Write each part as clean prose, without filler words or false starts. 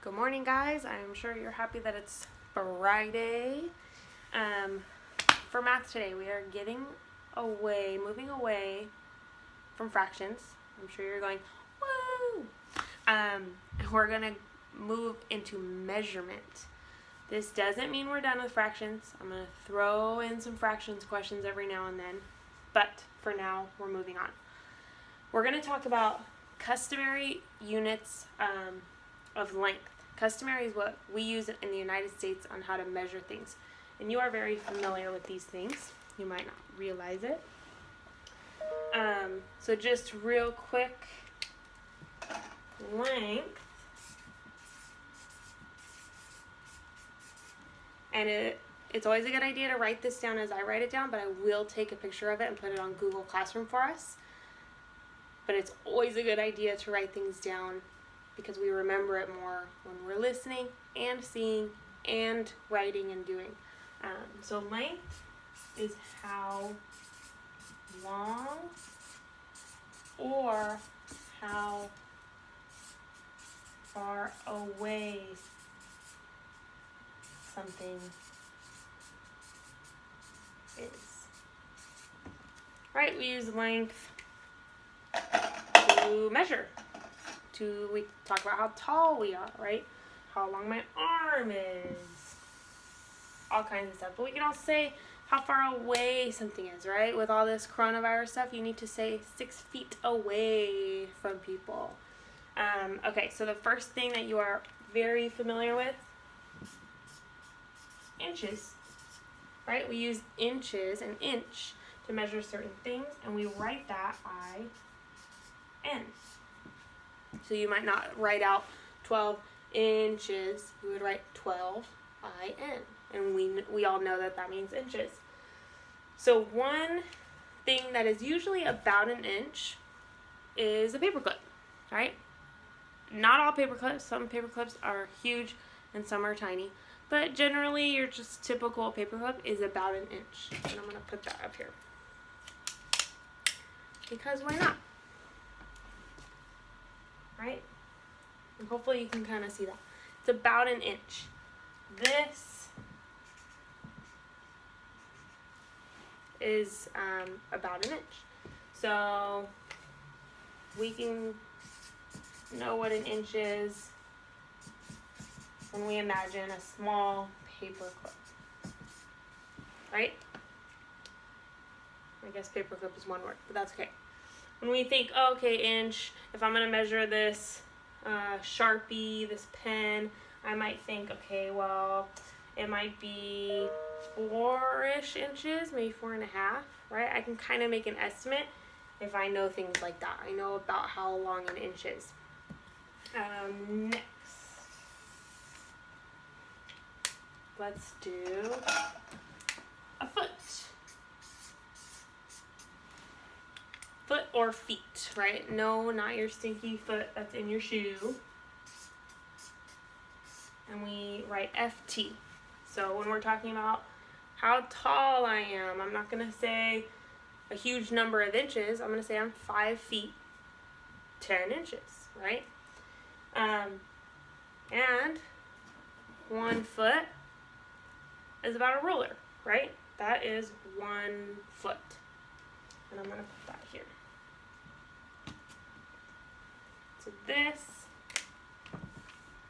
Good morning, guys. I'm sure you're happy that it's Friday. For math today, we are moving away from fractions. I'm sure you're going, woo! We're going to move into measurement. This doesn't mean we're done with fractions. I'm going to throw in some fractions questions every now and then, but for now, we're moving on. We're going to talk about customary units of length. Customary is what we use in the United States on how to measure things. And you are very familiar with these things. You might not realize it. So just real quick, length. And it's always a good idea to write this down as I write it down, but I will take a picture of it and put it on Google Classroom for us. But it's always a good idea to write things down because we remember it more when we're listening and seeing and writing and doing. So length is how long or how far away something is. Right, we use length to measure. We talk about how tall we are, right? How long my arm is. All kinds of stuff. But we can also say how far away something is, right? With all this coronavirus stuff, you need to say 6 feet away from people. Okay, so the first thing that you are very familiar with, inches, right? We use inches, an inch, to measure certain things, and we write that I-N. So you might not write out 12 inches, you would write 12 I-N. And we all know that means inches. So one thing that is usually about an inch is a paperclip, right? Not all paperclips. Some paperclips are huge and some are tiny. But generally your just typical paperclip is about an inch. And I'm going to put that up here. Because why not? Right? And hopefully you can kind of see that. It's about an inch. This is about an inch. So we can know what an inch is when we imagine a small paper clip. Right? I guess paper clip is one word, but that's okay. When we think, oh, okay, inch, if I'm going to measure this Sharpie, this pen, I might think, okay, well, it might be 4-ish inches, maybe 4.5, right? I can kind of make an estimate if I know things like that. I know about how long an inch is. Next, let's do a foot. Foot or feet, right? No, not your stinky foot that's in your shoe. And we write FT. So when we're talking about how tall I am, I'm not going to say a huge number of inches. I'm going to say I'm 5 feet 10 inches, right? And 1 foot is about a ruler, right? That is 1 foot. And I'm going to put that here. So this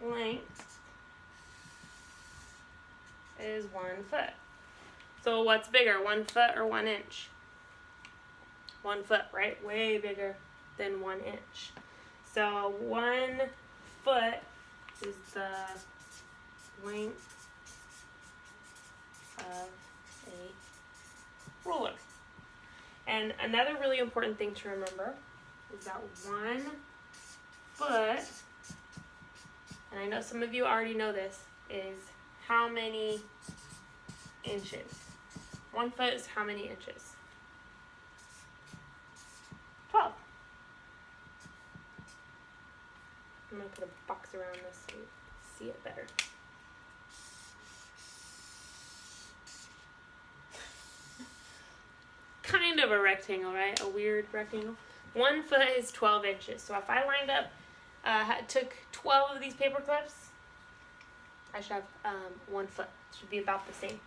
length is 1 foot. So what's bigger, 1 foot or 1 inch? 1 foot, right? Way bigger than 1 inch. So 1 foot is the length of a ruler. And another really important thing to remember is that 1 foot, and I know some of you already know this, is how many inches? 1 foot is how many inches? 12. I'm going to put a box around this so you see it better. Kind of a rectangle, right? A weird rectangle. 1 foot is 12 inches. So if I lined up, took 12 of these paper clips I should have 1 foot. It should be about the same.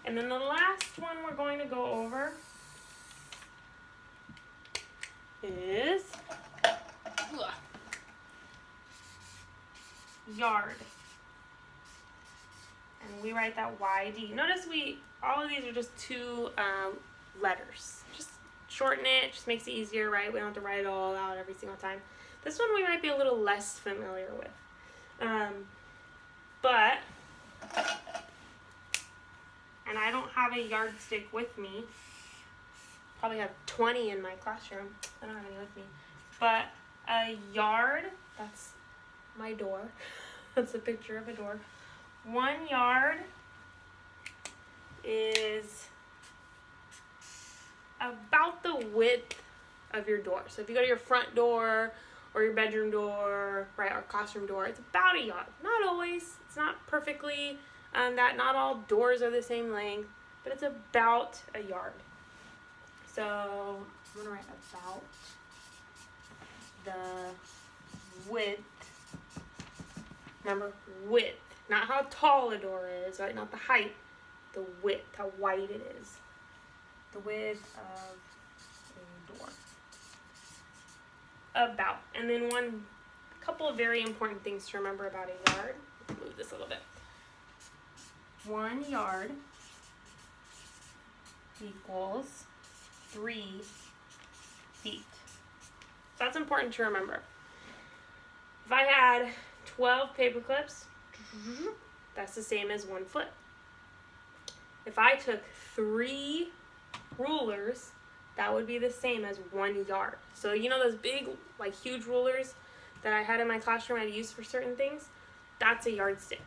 And then the last one we're going to go over is yard. And we write that YD. Notice all of these are just 2 letters. Just shorten it, just makes it easier, right? We don't have to write it all out every single time. This one we might be a little less familiar with. But, and I don't have a yardstick with me. Probably have 20 in my classroom. I don't have any with me. But a yard, that's my door. That's a picture of a door. 1 yard is about the width of your door. So if you go to your front door or your bedroom door, right, or classroom door, it's about a yard. Not always. It's not perfectly that. Not all doors are the same length, but it's about a yard. So I'm going to write about the width. Remember, width. Not how tall a door is, right? Not the height. The width, how wide it is. The width of a door. About. And then a couple of very important things to remember about a yard. Move this a little bit. 1 yard equals 3 feet. So that's important to remember. If I had 12 paper clips, that's the same as 1 foot. If I took 3 rulers, that would be the same as 1 yard. So you know those big, like huge rulers that I had in my classroom I'd use for certain things? That's a yardstick.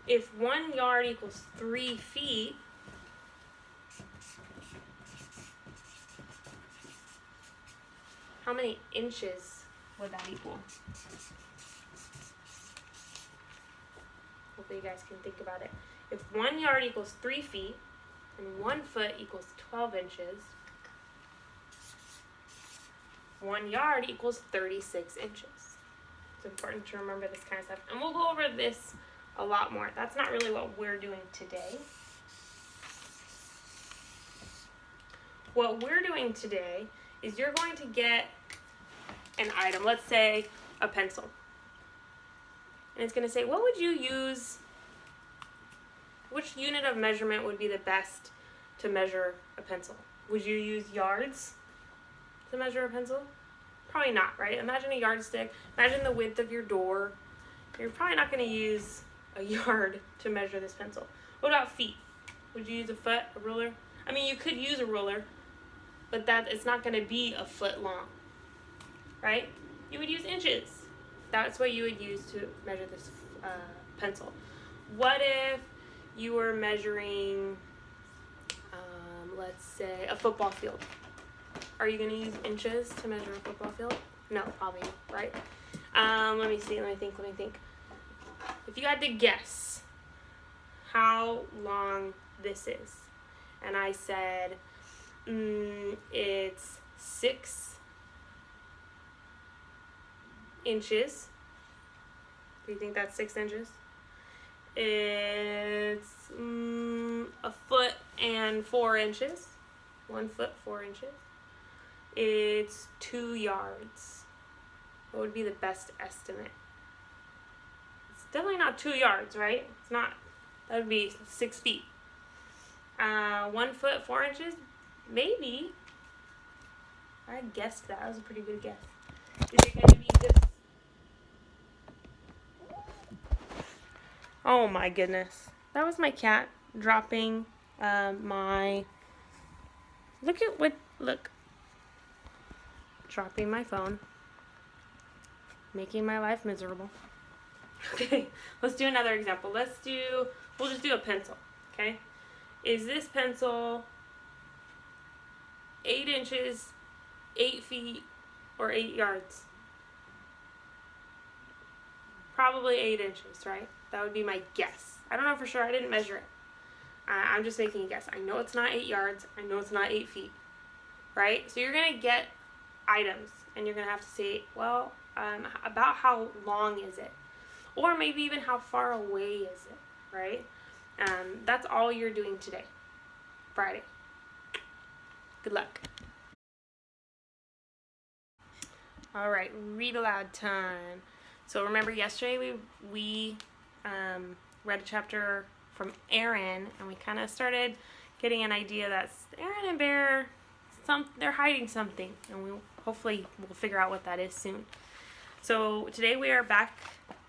If 1 yard equals 3 feet, how many inches would that equal? Hopefully you guys can think about it. If 1 yard equals 3 feet and 1 foot equals 12 inches, 1 yard equals 36 inches. It's important to remember this kind of stuff. And we'll go over this a lot more. That's not really what we're doing today. What we're doing today is you're going to get an item, let's say a pencil. And it's going to say, what would you use, which unit of measurement would be the best to measure a pencil? Would you use yards to measure a pencil? Probably not, right? Imagine a yardstick. Imagine the width of your door. You're probably not going to use a yard to measure this pencil. What about feet? Would you use a foot, a ruler? I mean, you could use a ruler, but it's not going to be a foot long, right? You would use inches. That's what you would use to measure this pencil. What if you were measuring, let's say, a football field? Are you going to use inches to measure a football field? No, probably not, right? Let me think. If you had to guess how long this is, and I said it's 6 inches. Do you think that's 6 inches? It's a foot and 4 inches. 1 foot, 4 inches. It's 2 yards. What would be the best estimate? It's definitely not 2 yards, right? It's not. That would be 6 feet. 1 foot, 4 inches? Maybe. I guessed that. That was a pretty good guess. Is it going to be this? Oh my goodness. That was my cat dropping my... Look. Dropping my phone. Making my life miserable. Okay, let's do another example. We'll just do a pencil, okay? Is this pencil 8 inches, 8 feet, or 8 yards? Probably 8 inches, right? That would be my guess. I don't know for sure. I didn't measure it. I'm just making a guess. I know it's not 8 yards. I know it's not 8 feet, right? So you're going to get items, and you're going to have to say, well, about how long is it? Or maybe even how far away is it, right? That's all you're doing today, Friday. Good luck. All right, read aloud time. So remember yesterday we read a chapter from Aaron, and we kind of started getting an idea that Aaron and Bear, they're hiding something, and hopefully we'll figure out what that is soon. So today we are back,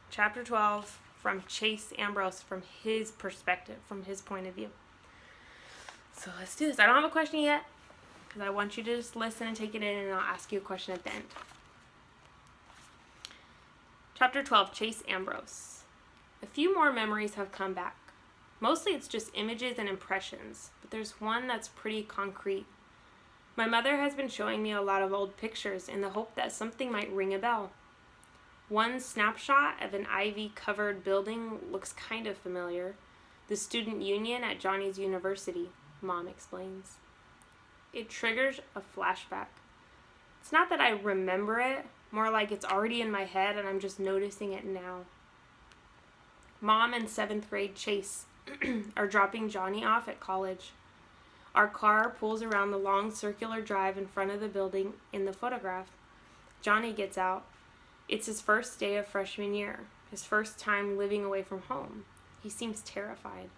chapter 12, from Chase Ambrose, from his perspective, from his point of view. So let's do this. I don't have a question yet, because I want you to just listen and take it in, and I'll ask you a question at the end. Chapter 12, Chase Ambrose. A few more memories have come back. Mostly it's just images and impressions, but there's one that's pretty concrete. My mother has been showing me a lot of old pictures in the hope that something might ring a bell. One snapshot of an ivy-covered building looks kind of familiar. The student union at Johnny's university, Mom explains. It triggers a flashback. It's not that I remember it, more like it's already in my head and I'm just noticing it now. Mom and 7th grade Chase are dropping Johnny off at college. Our car pulls around the long circular drive in front of the building in the photograph. Johnny gets out. It's his first day of freshman year, his first time living away from home. He seems terrified.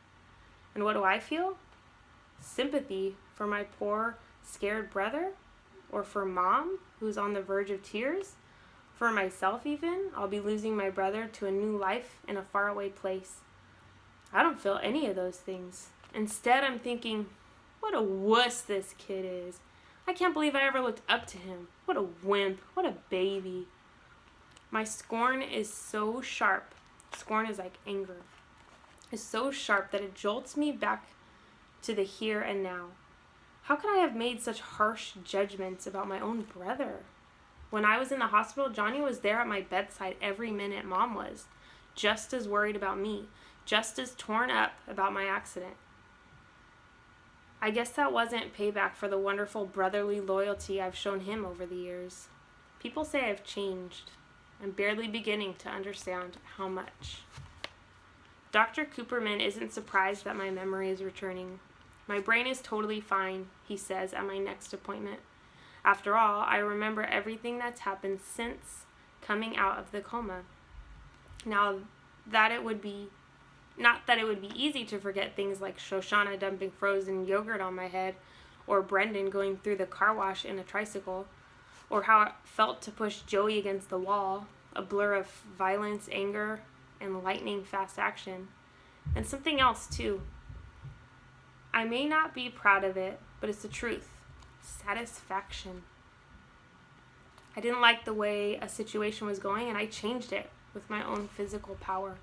And what do I feel? Sympathy for my poor, scared brother? Or for Mom, who's on the verge of tears? For myself even, I'll be losing my brother to a new life in a faraway place. I don't feel any of those things. Instead, I'm thinking, what a wuss this kid is. I can't believe I ever looked up to him. What a wimp. What a baby. My scorn is so sharp. Scorn is like anger. Is so sharp that it jolts me back to the here and now. How could I have made such harsh judgments about my own brother? When I was in the hospital, Johnny was there at my bedside every minute Mom was, just as worried about me, just as torn up about my accident. I guess that wasn't payback for the wonderful brotherly loyalty I've shown him over the years. People say I've changed. I'm barely beginning to understand how much. Dr. Cooperman isn't surprised that my memory is returning. My brain is totally fine, he says at my next appointment. After all, I remember everything that's happened since coming out of the coma. Now, that it would be, not that it would be easy to forget things like Shoshana dumping frozen yogurt on my head, or Brendan going through the car wash in a tricycle, or how it felt to push Joey against the wall, a blur of violence, anger, and lightning-fast action. And something else, too. I may not be proud of it, but it's the truth. Satisfaction. I didn't like the way a situation was going, and I changed it with my own physical power.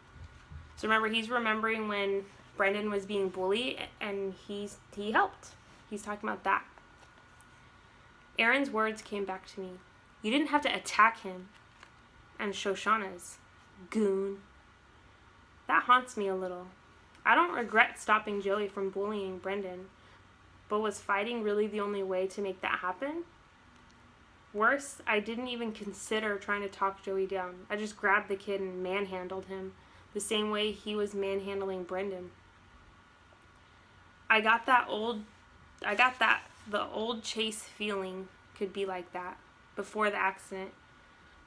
So remember, he's remembering when Brendan was being bullied, and he helped. He's talking about that. Aaron's words came back to me. You didn't have to attack him. And Shoshana's. Goon. That haunts me a little. I don't regret stopping Joey from bullying Brendan, but was fighting really the only way to make that happen? Worse, I didn't even consider trying to talk Joey down. I just grabbed the kid and manhandled him, the same way he was manhandling Brendan. I got the old Chase feeling could be like that before the accident.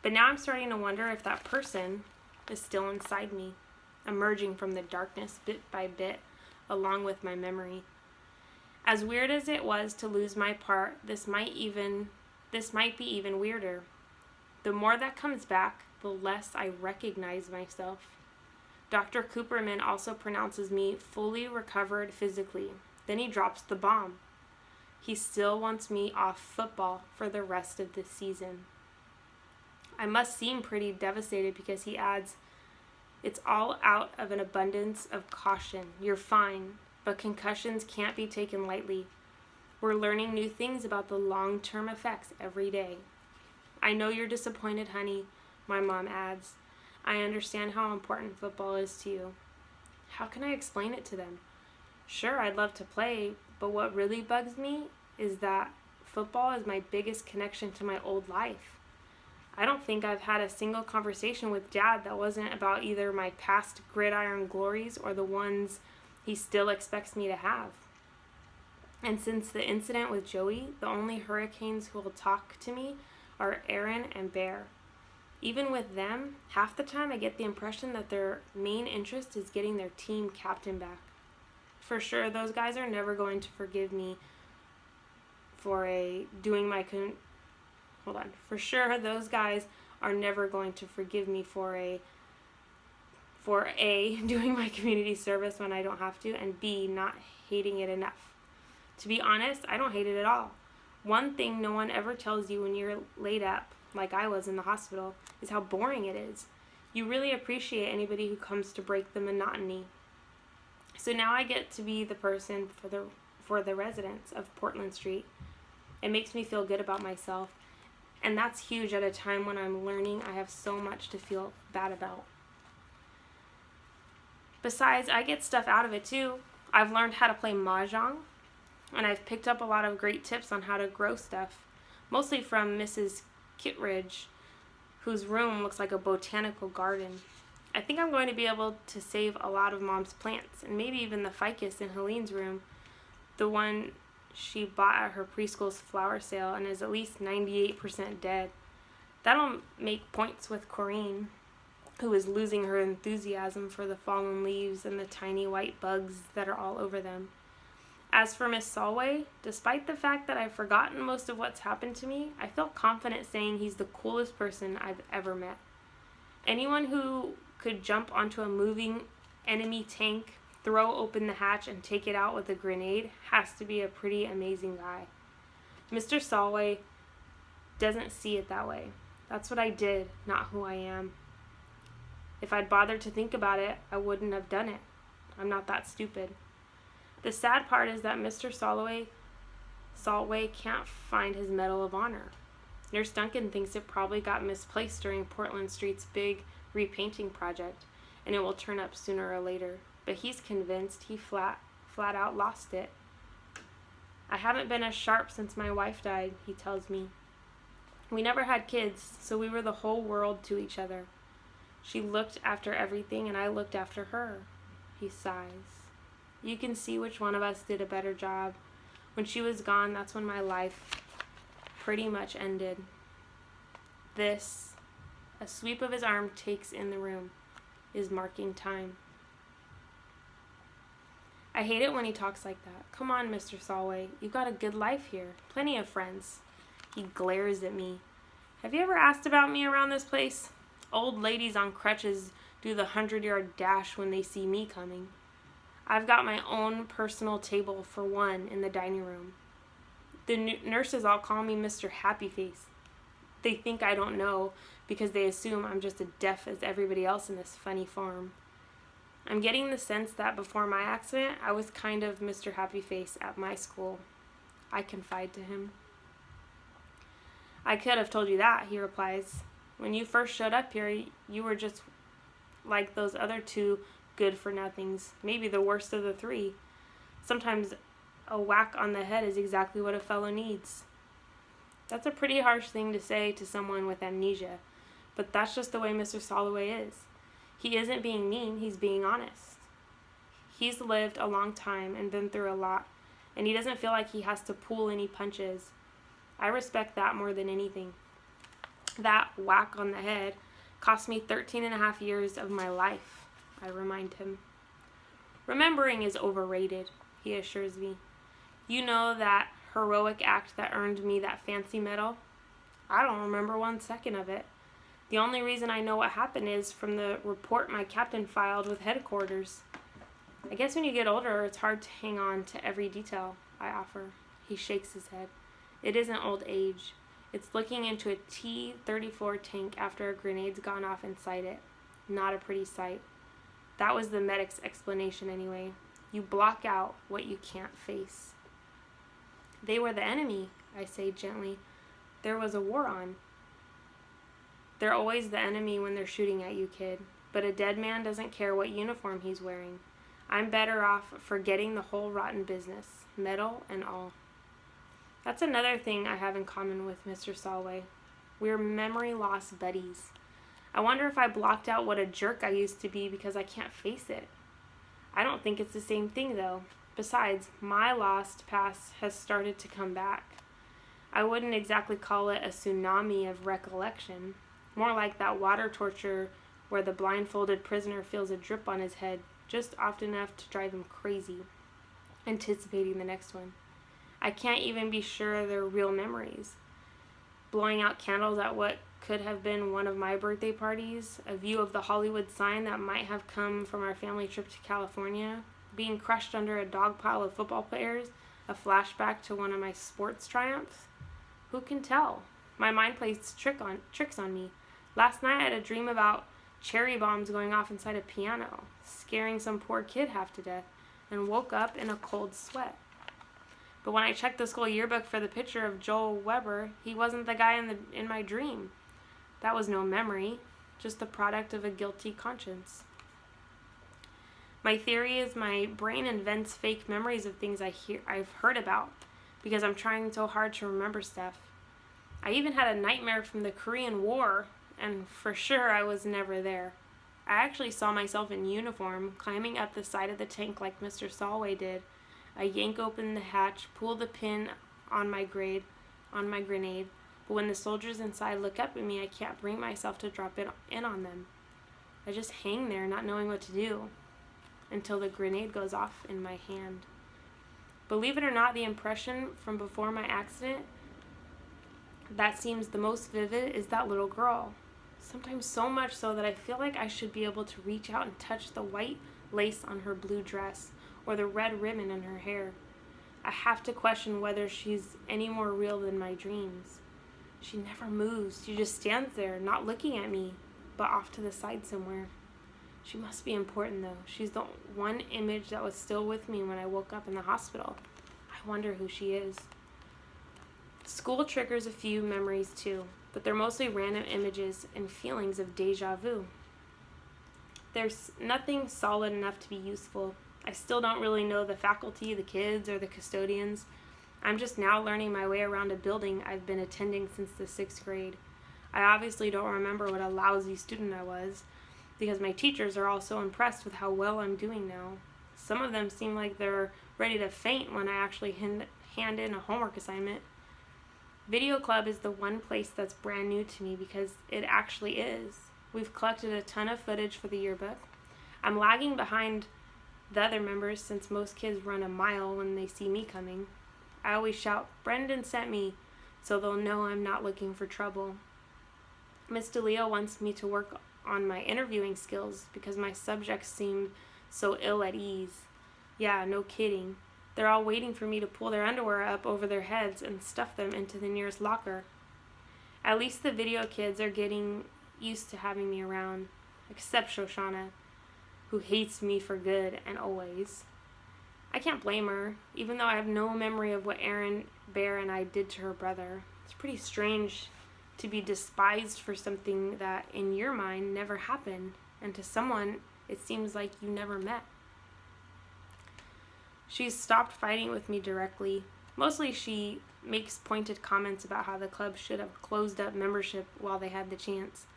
But now I'm starting to wonder if that person is still inside me, emerging from the darkness bit by bit, along with my memory. As weird as it was to lose my part, this might be even weirder. The more that comes back, the less I recognize myself. Dr. Cooperman also pronounces me fully recovered physically. Then he drops the bomb. He still wants me off football for the rest of the season. I must seem pretty devastated because he adds, it's all out of an abundance of caution. You're fine, but concussions can't be taken lightly. We're learning new things about the long-term effects every day. I know you're disappointed, honey, my mom adds. I understand how important football is to you. How can I explain it to them? Sure, I'd love to play, but what really bugs me is that football is my biggest connection to my old life. I don't think I've had a single conversation with Dad that wasn't about either my past gridiron glories or the ones he still expects me to have. And since the incident with Joey, the only Hurricanes who will talk to me are Aaron and Bear. Even with them, half the time I get the impression that their main interest is getting their team captain back. For sure, those guys are never going to forgive me for For sure, those guys are never going to forgive me for A, doing my community service when I don't have to, and B, not hating it enough. To be honest, I don't hate it at all. One thing no one ever tells you when you're laid up, like I was in the hospital, is how boring it is. You really appreciate anybody who comes to break the monotony. So now I get to be the person for the residents of Portland Street. It makes me feel good about myself, and that's huge at a time when I'm learning I have so much to feel bad about. Besides, I get stuff out of it too. I've learned how to play mahjong, and I've picked up a lot of great tips on how to grow stuff, mostly from Mrs. Kittredge, whose room looks like a botanical garden. I think I'm going to be able to save a lot of Mom's plants, and maybe even the ficus in Helene's room, the one she bought at her preschool's flower sale and is at least 98% dead. That'll make points with Corrine, who is losing her enthusiasm for the fallen leaves and the tiny white bugs that are all over them. As for Miss Solway, despite the fact that I've forgotten most of what's happened to me, I feel confident saying he's the coolest person I've ever met. Anyone who could jump onto a moving enemy tank, throw open the hatch, and take it out with a grenade has to be a pretty amazing guy. Mr. Solway doesn't see it that way. That's what I did, not who I am. If I'd bothered to think about it, I wouldn't have done it. I'm not that stupid. The sad part is that Mr. Saltway can't find his Medal of Honor. Nurse Duncan thinks it probably got misplaced during Portland Street's big repainting project, and it will turn up sooner or later. But he's convinced he flat out lost it. I haven't been as sharp since my wife died, he tells me. We never had kids, so we were the whole world to each other. She looked after everything, and I looked after her. He sighs. You can see which one of us did a better job. When she was gone, that's when my life pretty much ended. This, a sweep of his arm takes in the room, is marking time. I hate it when he talks like that. Come on, Mr. Solway. You've got a good life here. Plenty of friends. He glares at me. Have you ever asked about me around this place? Old ladies on crutches do the 100-yard dash when they see me coming. I've got my own personal table for one in the dining room. The nurses all call me Mr. Happy Face. They think I don't know because they assume I'm just as deaf as everybody else in this funny farm. I'm getting the sense that before my accident, I was kind of Mr. Happy Face at my school. I confide to him. I could have told you that, he replies. When you first showed up here, you were just like those other two good-for-nothings, maybe the worst of the three. Sometimes a whack on the head is exactly what a fellow needs. That's a pretty harsh thing to say to someone with amnesia, but that's just the way Mr. Solway is. He isn't being mean, he's being honest. He's lived a long time and been through a lot, and he doesn't feel like he has to pull any punches. I respect that more than anything. That whack on the head cost me 13.5 years of my life, I remind him. Remembering is overrated, he assures me. You know that heroic act that earned me that fancy medal? I don't remember 1 second of it. The only reason I know what happened is from the report my captain filed with headquarters. I guess when you get older, it's hard to hang on to every detail, I offer. He shakes his head. It isn't old age. It's looking into a T-34 tank after a grenade's gone off inside it. Not a pretty sight. That was the medic's explanation anyway. You block out what you can't face. They were the enemy, I say gently. There was a war on. They're always the enemy when they're shooting at you, kid. But a dead man doesn't care what uniform he's wearing. I'm better off forgetting the whole rotten business, medal and all. That's another thing I have in common with Mr. Solway. We're memory loss buddies. I wonder if I blocked out what a jerk I used to be because I can't face it. I don't think it's the same thing, though. Besides, my lost past has started to come back. I wouldn't exactly call it a tsunami of recollection. More like that water torture where the blindfolded prisoner feels a drip on his head just often enough to drive him crazy, anticipating the next one. I can't even be sure they're real memories. Blowing out candles at what could have been one of my birthday parties, a view of the Hollywood sign that might have come from our family trip to California, being crushed under a dog pile of football players, a flashback to one of my sports triumphs. Who can tell? My mind plays tricks on me. Last night I had a dream about cherry bombs going off inside a piano, scaring some poor kid half to death, and woke up in a cold sweat. But when I checked the school yearbook for the picture of Joel Weber, he wasn't the guy in my dream. That was no memory, just the product of a guilty conscience. My theory is my brain invents fake memories of things I've heard about, because I'm trying so hard to remember stuff. I even had a nightmare from the Korean War, and for sure I was never there. I actually saw myself in uniform, climbing up the side of the tank like Mr. Solway did. I yank open the hatch, pull the pin on my grenade, but when the soldiers inside look up at me, I can't bring myself to drop in on them. I just hang there, not knowing what to do, until the grenade goes off in my hand. Believe it or not, the impression from before my accident that seems the most vivid is that little girl. Sometimes so much so that I feel like I should be able to reach out and touch the white lace on her blue dress or the red ribbon in her hair. I have to question whether she's any more real than my dreams. She never moves. She just stands there, not looking at me, but off to the side somewhere. She must be important, though. She's the one image that was still with me when I woke up in the hospital. I wonder who she is. School triggers a few memories, too, but they're mostly random images and feelings of deja vu. There's nothing solid enough to be useful. I still don't really know the faculty, the kids, or the custodians. I'm just now learning my way around a building I've been attending since the 6th grade. I obviously don't remember what a lousy student I was, because my teachers are all so impressed with how well I'm doing now. Some of them seem like they're ready to faint when I actually hand in a homework assignment. Video Club is the one place that's brand new to me because it actually is. We've collected a ton of footage for the yearbook. I'm lagging behind the other members since most kids run a mile when they see me coming. I always shout, "Brendan sent me," so they'll know I'm not looking for trouble. Miss DeLeo wants me to work on my interviewing skills because my subjects seem so ill at ease. Yeah, no kidding. They're all waiting for me to pull their underwear up over their heads and stuff them into the nearest locker. At least the video kids are getting used to having me around, except Shoshana, who hates me for good and always. I can't blame her, even though I have no memory of what Aaron Bear and I did to her brother. It's pretty strange to be despised for something that, in your mind, never happened, and to someone it seems like you never met. She's stopped fighting with me directly. Mostly she makes pointed comments about how the club should have closed up membership while they had the chance.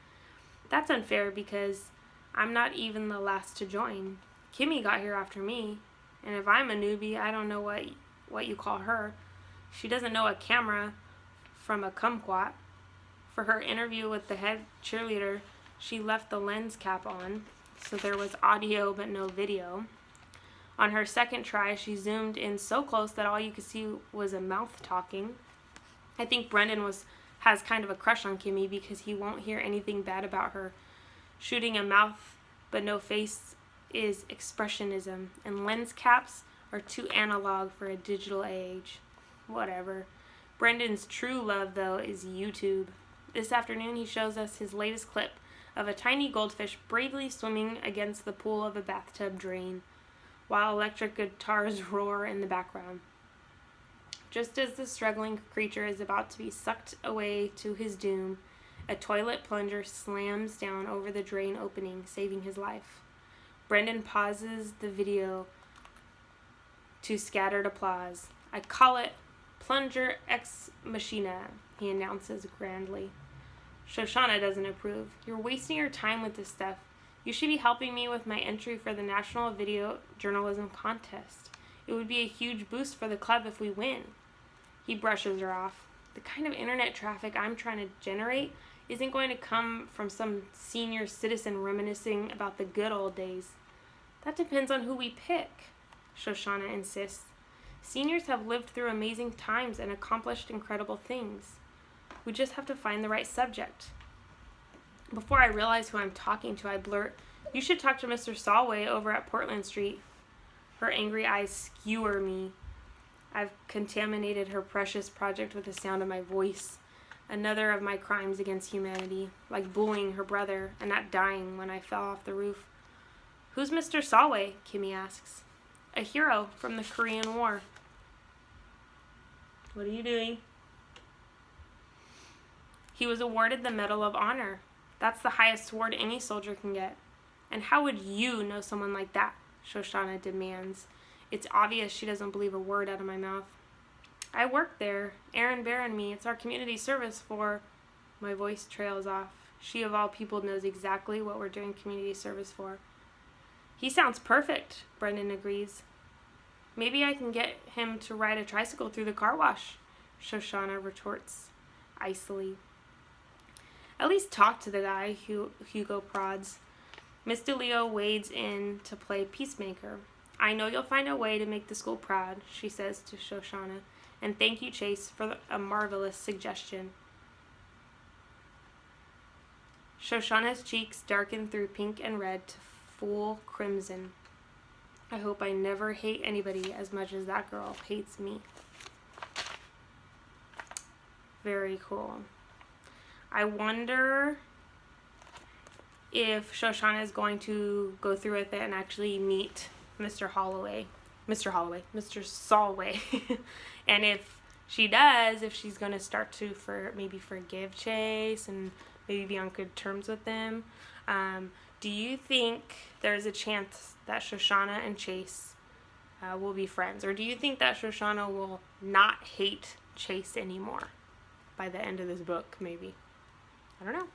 That's unfair because I'm not even the last to join. Kimmy got here after me, and if I'm a newbie, I don't know what you call her. She doesn't know a camera from a kumquat. For her interview with the head cheerleader, she left the lens cap on, so there was audio but no video. On her second try, she zoomed in so close that all you could see was a mouth talking. I think Brendan has kind of a crush on Kimmy because he won't hear anything bad about her. Shooting a mouth but no face is expressionism, and lens caps are too analog for a digital age. Whatever. Brendan's true love, though, is YouTube. This afternoon he shows us his latest clip of a tiny goldfish bravely swimming against the pool of a bathtub drain, while electric guitars roar in the background. Just as the struggling creature is about to be sucked away to his doom, a toilet plunger slams down over the drain opening, saving his life. Brendan pauses the video to scattered applause. "I call it Plunger Ex Machina," he announces grandly. Shoshana doesn't approve. You're wasting your time with this stuff. You should be helping me with my entry for the National Video Journalism Contest. It would be a huge boost for the club if we win. He brushes her off. The kind of internet traffic I'm trying to generate isn't going to come from some senior citizen reminiscing about the good old days. That depends on who we pick, Shoshana insists. Seniors have lived through amazing times and accomplished incredible things. We just have to find the right subject. Before I realize who I'm talking to, I blurt, "You should talk to Mr. Solway over at Portland Street." Her angry eyes skewer me. I've contaminated her precious project with the sound of my voice. Another of my crimes against humanity, like bullying her brother and not dying when I fell off the roof. "Who's Mr. Solway?" Kimmy asks. "A hero from the Korean War." What are you doing? "He was awarded the Medal of Honor. That's the highest award any soldier can get. And how would you know someone like that?" Shoshana demands. It's obvious she doesn't believe a word out of my mouth. "I work there. Aaron Bear and me. It's our community service for..." My voice trails off. She of all people knows exactly what we're doing community service for. "He sounds perfect," Brendan agrees. "Maybe I can get him to ride a tricycle through the car wash," Shoshana retorts icily. "At least talk to the guy," Hugo prods. Miss DeLeo wades in to play peacemaker. "I know you'll find a way to make the school proud," she says to Shoshana. "And thank you, Chase, for a marvelous suggestion." Shoshana's cheeks darken through pink and red to full crimson. I hope I never hate anybody as much as that girl hates me. Very cool. I wonder if Shoshana is going to go through with it and actually meet Mr. Solway. And if she does, if she's going to start to maybe forgive Chase and maybe be on good terms with them. Do you think there's a chance that Shoshana and Chase will be friends? Or do you think that Shoshana will not hate Chase anymore by the end of this book, maybe? I don't know.